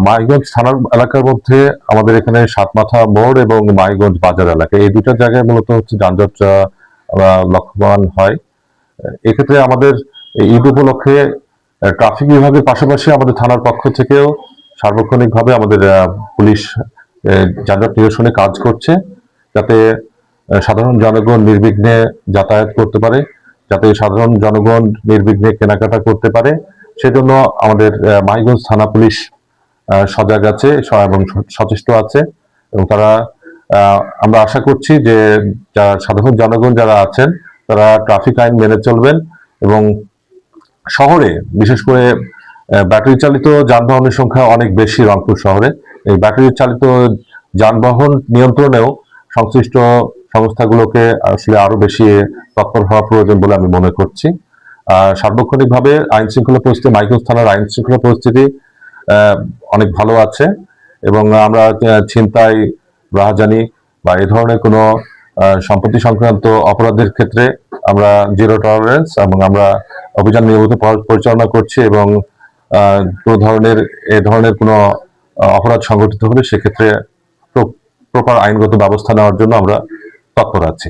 মাইগঞ্জ থানার এলাকার মধ্যে আমাদের এখানে সাতমাথা মোড় এবং মাইগঞ্জ বাজার এলাকা এই দুটো জায়গায় মূলত হচ্ছে যানজট লক্ষ্যমান হয়। এক্ষেত্রে আমাদের ঈদ উপলক্ষে ট্রাফিক বিভাগের পাশাপাশি আমাদের থানার পক্ষ থেকেও সার্বক্ষণিকভাবে আমাদের পুলিশ যানজট নিরসনে কাজ করছে, যাতে সাধারণ জনগণ নির্বিঘ্নে যাতায়াত করতে পারে, যাতে সাধারণ জনগণ নির্বিঘ্নে কেনাকাটা করতে পারে। সেজন্য আমাদের মাইগঞ্জ থানা পুলিশ সজাগ আছে এবং সচেষ্ট আছে, এবং তারা আমরা আশা করছি যে সাধারণ জনগণ যারা আছেন তারা ট্রাফিক আইন মেনে চলবেন এবং শহরে বিশেষ করে ব্যাটারি চালিত যানবাহনের সংখ্যা অনেক বেশি রংপুর শহরে। এই ব্যাটারি চালিত যানবাহন নিয়ন্ত্রণেও সংশ্লিষ্ট সংস্থাগুলোকে আসলে আরো বেশি তৎপর হওয়া প্রয়োজন বলে আমি মনে করছি। সার্বক্ষণিকভাবে আইন শৃঙ্খলা পরিস্থিতি, মাইগঞ্জ থানার আইন শৃঙ্খলা পরিস্থিতি অনেক ভালো আছে, এবং আমরা ছিনতাই, রাহাজানি বা এ ধরনের কোনো সম্পত্তি সংক্রান্ত অপরাধের ক্ষেত্রে আমরা জিরো টলারেন্স এবং আমরা অভিযান নিয়মিত পরিচালনা করছি, এবং এ ধরনের কোনো অপরাধ সংঘটিত হলে সেক্ষেত্রে প্রপার আইনগত ব্যবস্থা নেওয়ার জন্য আমরা তৎপর আছি।